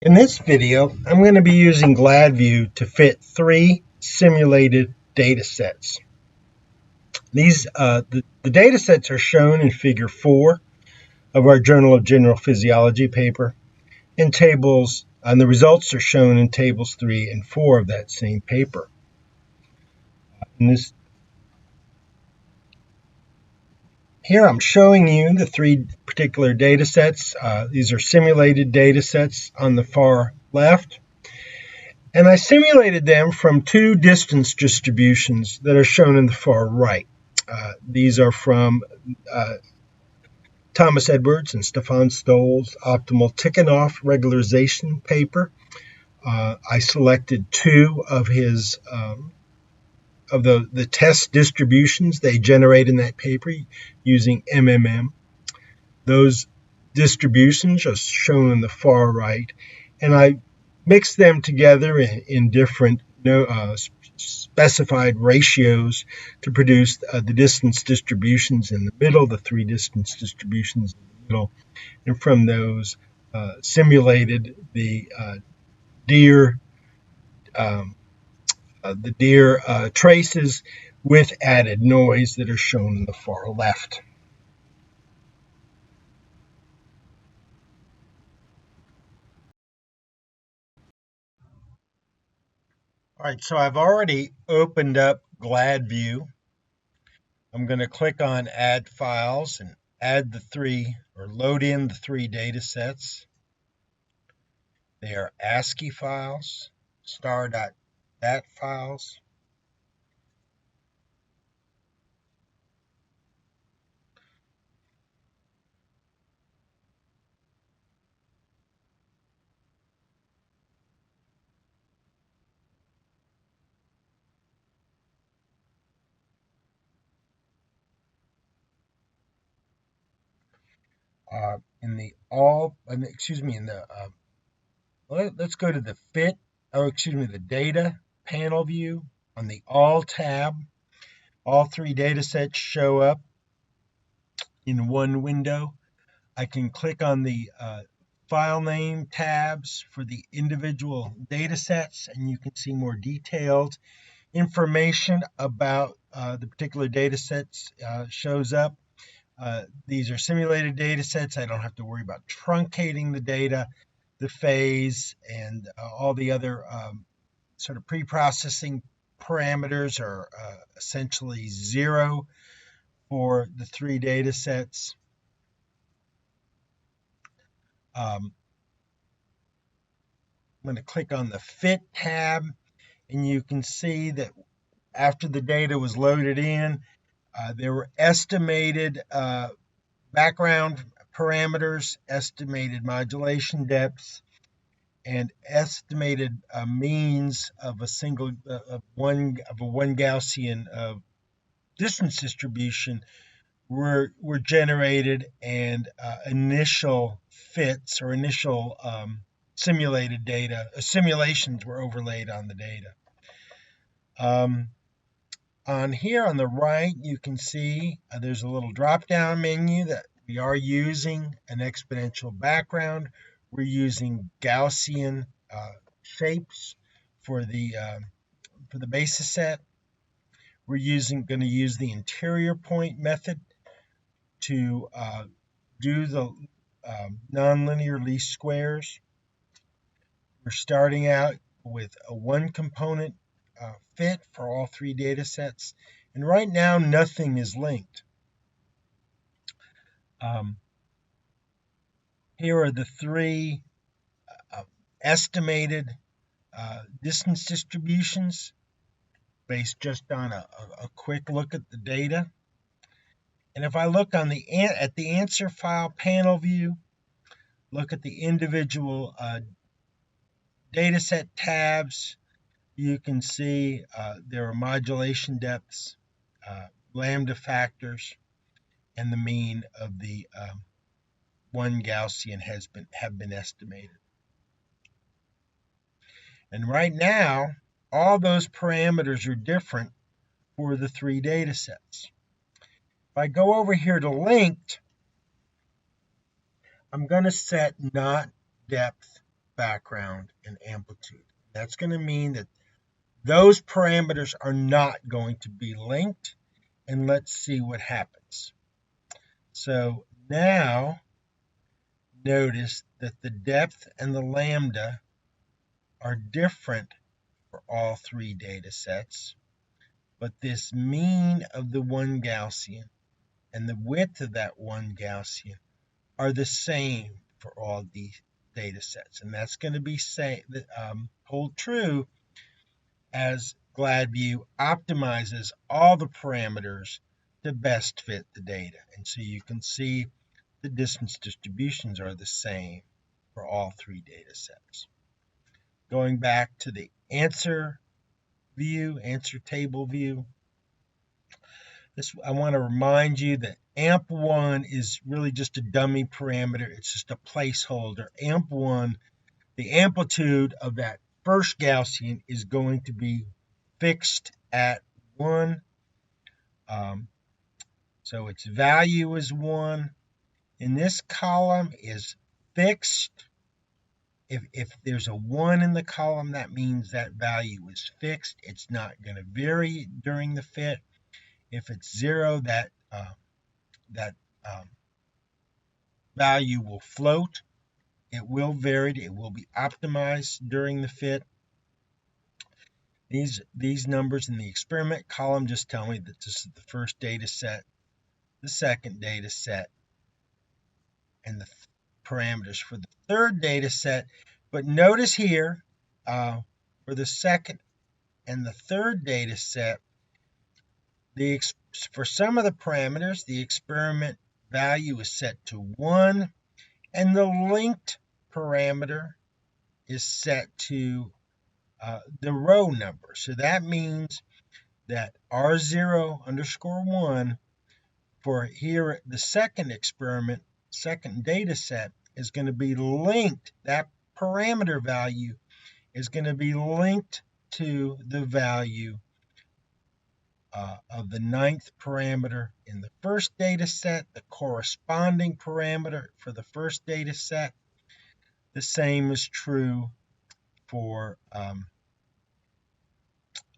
In this video, I'm going to be using GladView to fit three simulated data sets. The data sets are shown in Figure 4 of our Journal of General Physiology paper, and the results are shown in tables 3 and 4 of that same paper. Here I'm showing you the three particular data sets. These are simulated data sets on the far left. And I simulated them from two distance distributions that are shown in the far right. These are from Thomas Edwards and Stefan Stoll's optimal Tikhonov regularization paper. I selected two of his of the test distributions they generate in that paper using MMM. Those distributions are shown in the far right, and I mixed them together in different specified ratios to produce the distance distributions in the middle, the three distance distributions in the middle, and from those simulated deer um, the deer traces with added noise that are shown in the far left. All right, so I've already opened up GladView. I'm going to click on Add Files and add the three, or load in the three data sets. They are ASCII files, star.dat files, in the all, excuse me, in the, let's go to the the data panel view. On the All tab, all three data sets show up in one window. I can click on the file name tabs for the individual data sets, and you can see more detailed information about the particular data sets shows up. These are simulated data sets. I don't have to worry about truncating the data, the phase, and all the other sort of pre-processing parameters are essentially zero for the three data sets. I'm going to click on the Fit tab, and you can see that after the data was loaded in, there were estimated background parameters, estimated modulation depths, and estimated means of a one Gaussian distance distribution were generated, and initial fits or initial simulations were overlaid on the data. On here on the right, you can see there's a little drop-down menu that we are using an exponential background. We're using Gaussian shapes for the basis set. We're going to use the interior point method to do the nonlinear least squares. We're starting out with a one component fit for all three data sets, and right now nothing is linked. Here are the three estimated distance distributions based just on a quick look at the data. And if I look on at the answer file panel view, look at the individual data set tabs, you can see there are modulation depths, lambda factors, and the mean of the one Gaussian have been estimated. And right now, all those parameters are different for the three data sets. If I go over here to linked, I'm going to set knot depth background and amplitude. That's going to mean that those parameters are not going to be linked. And let's see what happens. So now notice that the depth and the lambda are different for all three data sets, but this mean of the one Gaussian and the width of that one Gaussian are the same for all these data sets. And that's going to be hold true as GladView optimizes all the parameters to best fit the data. And so you can see the distance distributions are the same for all three data sets. Going back to the answer table view, I want to remind you that AMP1 is really just a dummy parameter. It's just a placeholder. AMP1, the amplitude of that first Gaussian is going to be fixed at 1. So its value is 1. And this column is fixed. If there's a 1 in the column, that means that value is fixed. It's not going to vary during the fit. If it's 0, that value will float. It will vary. It will be optimized during the fit. These numbers in the experiment column just tell me that this is the first data set, the second data set, and the parameters for the third data set. But notice here, for the second and the third data set, for some of the parameters, the experiment value is set to 1, and the linked parameter is set to the row number. So that means that R0 underscore 1 for here the second experiment, second data set, is going to be linked. That parameter value is going to be linked to the value of the ninth parameter in the first data set, the corresponding parameter for the first data set. The same is true for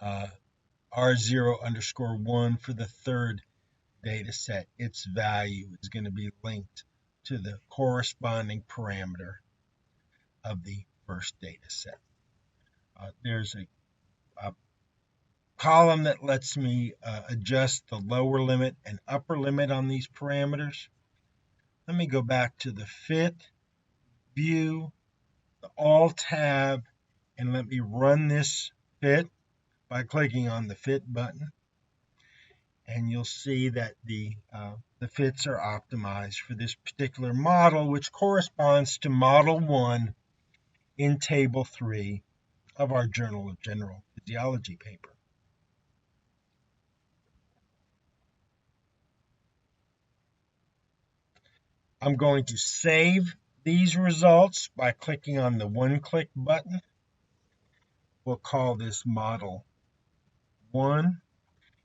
R0 underscore 1 for the third data set. Its value is going to be linked to the corresponding parameter of the first data set. There's a column that lets me adjust the lower limit and upper limit on these parameters. Let me go back to the fit view, the all tab, and let me run this fit by clicking on the fit button. And you'll see that the fits are optimized for this particular model, which corresponds to Model 1 in Table 3 of our Journal of General Physiology paper. I'm going to save these results by clicking on the one-click button. We'll call this Model 1,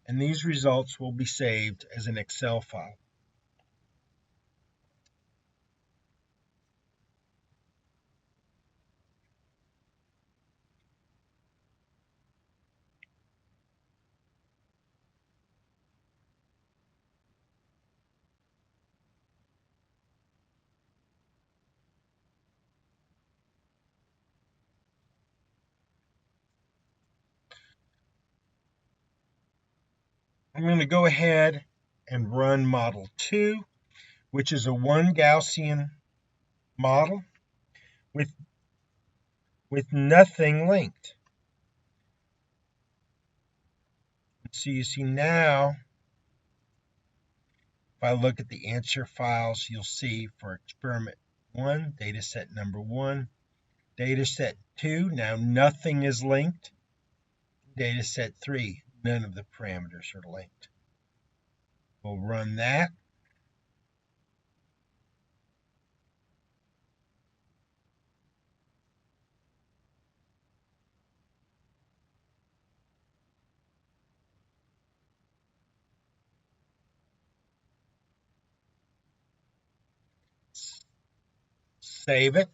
and these results will be saved as an Excel file. I'm going to go ahead and run Model 2, which is a one Gaussian model with nothing linked. So you see now, if I look at the answer files, you'll see for experiment 1, data set number 1, data set 2, now nothing is linked. Data set 3, none of the parameters are linked. We'll run that. Save it.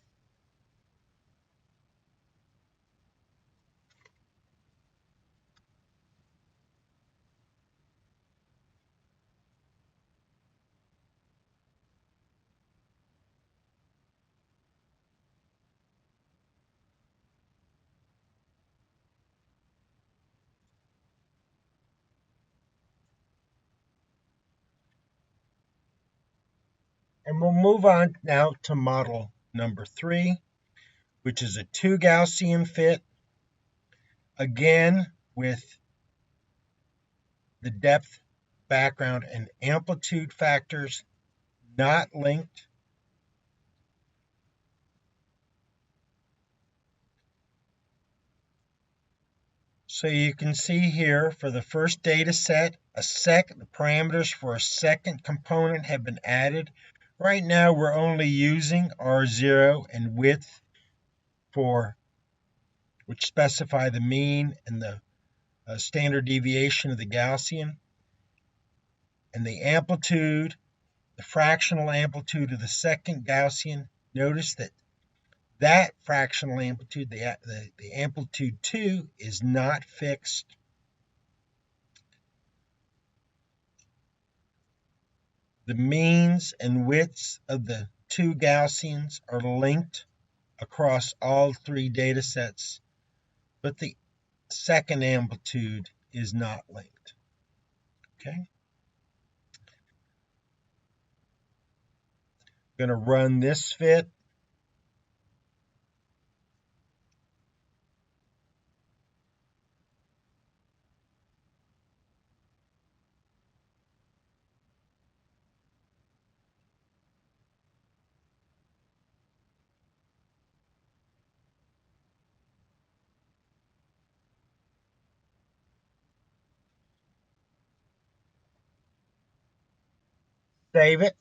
And we'll move on now to model number 3, which is a 2 Gaussian fit, again with the depth, background, and amplitude factors not linked. So you can see here for the first data set, the parameters for a second component have been added. Right now we're only using R0 and width which specify the mean and the standard deviation of the Gaussian, and the amplitude, the fractional amplitude of the second Gaussian. Notice that fractional amplitude, the amplitude 2, is not fixed. The means and widths of the 2 Gaussians are linked across all 3 data sets, but the second amplitude is not linked. Okay? I'm going to run this fit. Save it.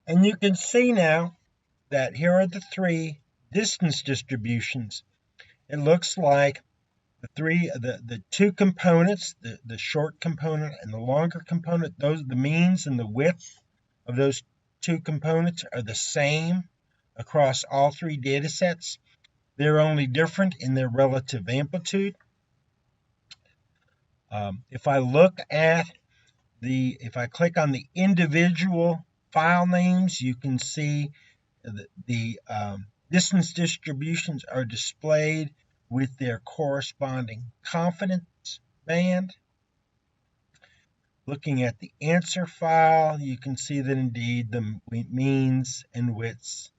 And you can see now that here are the 3 distance distributions. It looks like the 2 components, the short component and the longer component, the means and the width of those 2 components are the same across all 3 data sets. They're only different in their relative amplitude. If I click on the individual file names, you can see the distance distributions are displayed with their corresponding confidence band. Looking at the answer file, you can see that indeed the means and widths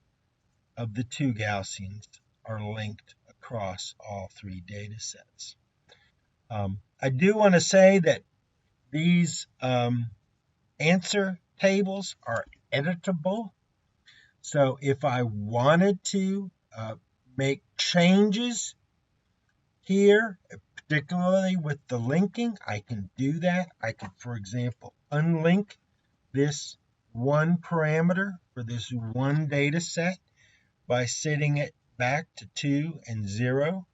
of the 2 Gaussians are linked across all 3 data sets. I do want to say that these answer tables are editable. So if I wanted to make changes here, particularly with the linking, I can do that. I could, for example, unlink this one parameter for this one data set by setting it back to 2 and 0.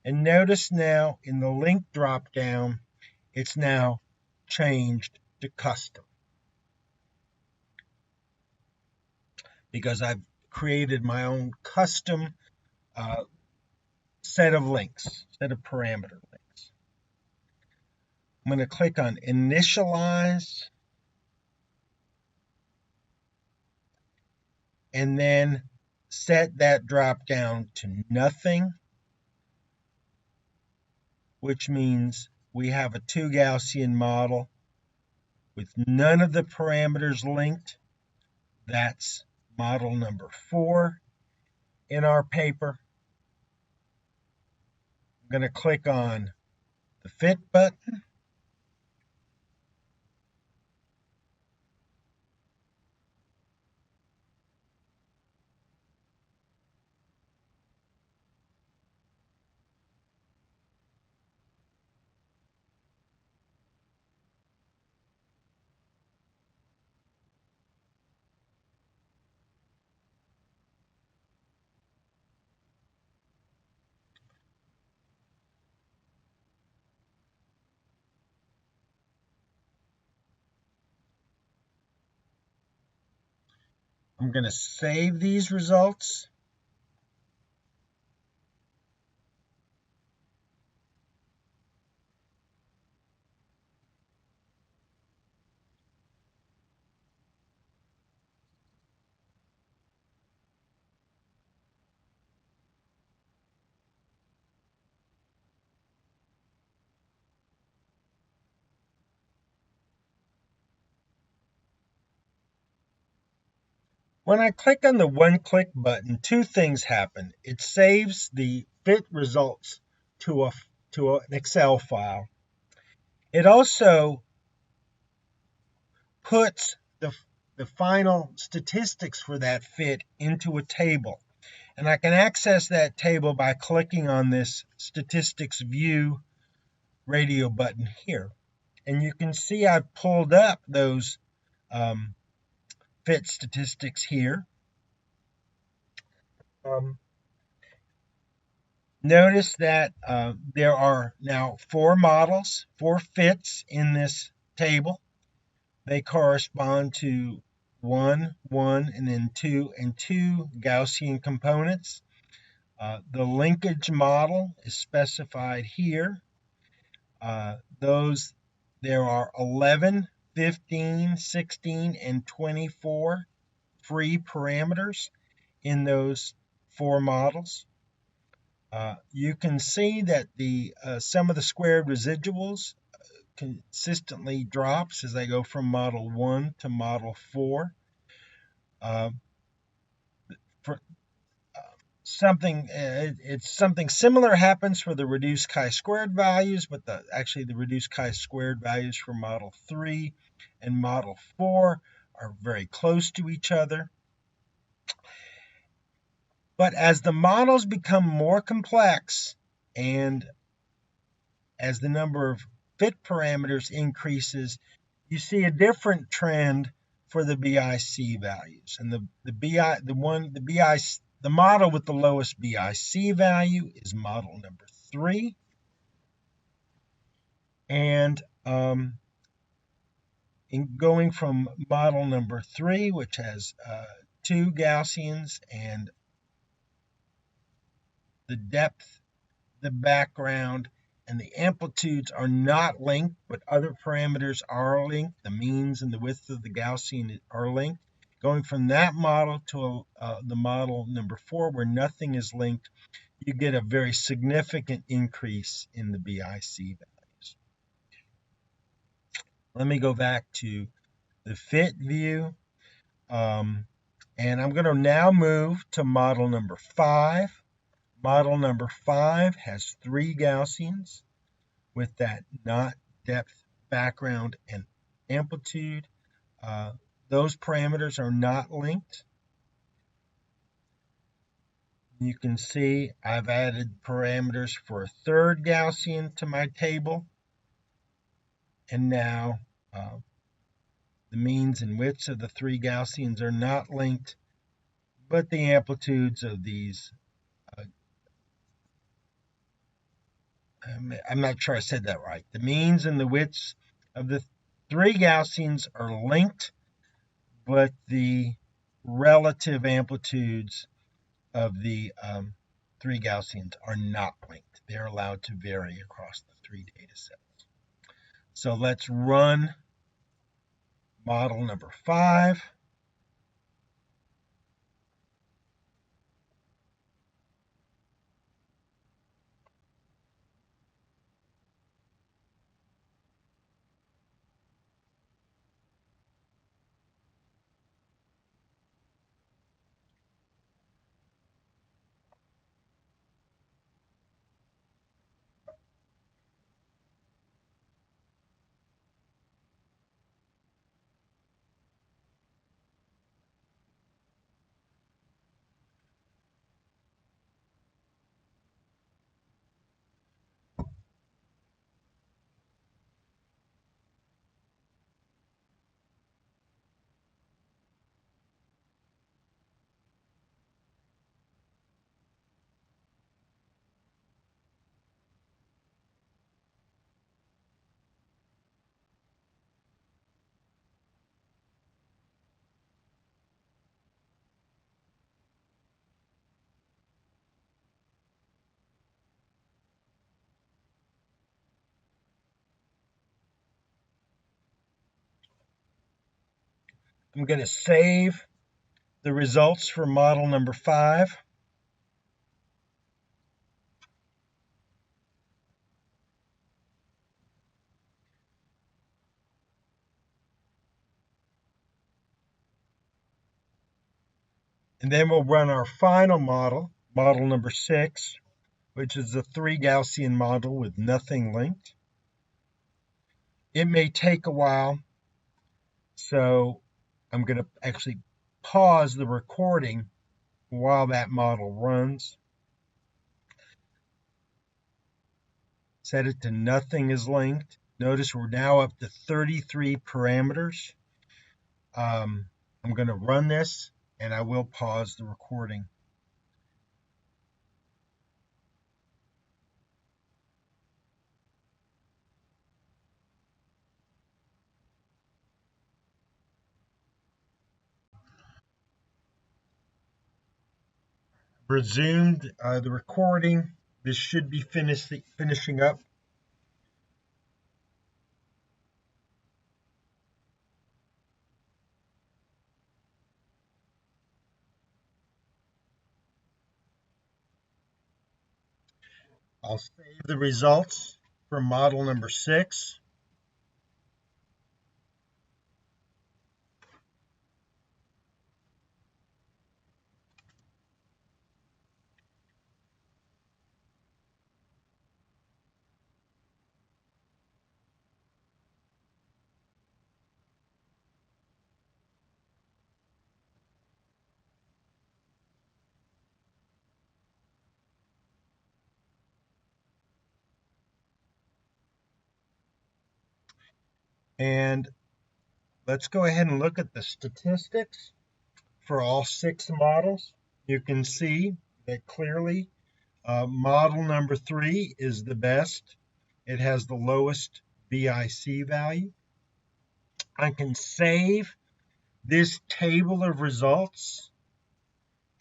And notice now in the link drop down, it's now changed to custom because I've created my own custom set of parameter links. I'm going to click on initialize and then set that drop down to nothing, which means we have a 2 Gaussian model with none of the parameters linked. That's model number 4 in our paper. I'm going to click on the fit button. I'm going to save these results. When I click on the one-click button, two things happen. It saves the fit results to an Excel file. It also puts the final statistics for that fit into a table. And I can access that table by clicking on this Statistics View radio button here. And you can see I've pulled up those fit statistics here. Notice that there are now 4 models, 4 fits in this table. They correspond to 1, 1, and then 2 and 2 Gaussian components. The linkage model is specified here. There are 11, 15, 16, and 24 free parameters in those 4 models. You can see that the sum of the squared residuals consistently drops as I go from model 1 to model 4. For something similar happens for the reduced chi-squared values, but actually the reduced chi-squared values for model 3 and model 4 are very close to each other. But as the models become more complex and as the number of fit parameters increases, you see a different trend for the BIC values. And the model with the lowest BIC value is model number 3. And in going from model number 3, which has 2 Gaussians and the depth, the background, and the amplitudes are not linked, but other parameters are linked. The means and the width of the Gaussian are linked. Going from that model to the model number 4, where nothing is linked, you get a very significant increase in the BIC values. Let me go back to the fit view. And I'm going to now move to model number 5. Model number 5 has 3 Gaussians with that not depth, background, and amplitude. Those parameters are not linked. You can see I've added parameters for a third Gaussian to my table. And now the means and widths of the 3 Gaussians are not linked, but the amplitudes of these, I'm not sure I said that right. The means and the widths of the 3 Gaussians are linked, but the relative amplitudes of the 3 Gaussians are not linked. They're allowed to vary across the 3 data sets. So let's run model number 5. I'm going to save the results for model number 5. And then we'll run our final model, model number 6, which is a 3 Gaussian model with nothing linked. It may take a while, so I'm going to actually pause the recording while that model runs. Set it to nothing is linked. Notice we're now up to 33 parameters. I'm going to run this, and I will pause the recording. Resumed the recording. This should be finishing up. I'll save the results from model number 6. And let's go ahead and look at the statistics for all 6 models. You can see that clearly model number 3 is the best. It has the lowest BIC value. I can save this table of results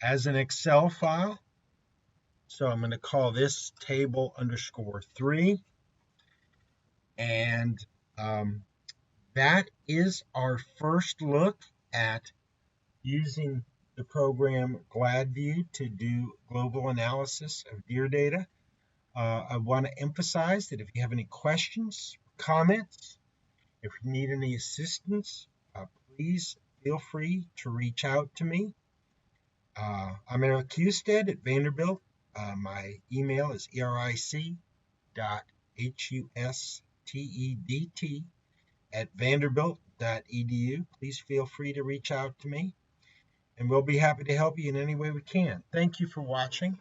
as an Excel file. So I'm going to call this table _3. And that is our first look at using the program GladView to do global analysis of deer data. I want to emphasize that if you have any questions, comments, if you need any assistance, please feel free to reach out to me. I'm Eric Husted at Vanderbilt. My email is eric.husted@vanderbilt.edu. Please feel free to reach out to me, and we'll be happy to help you in any way we can. Thank you for watching.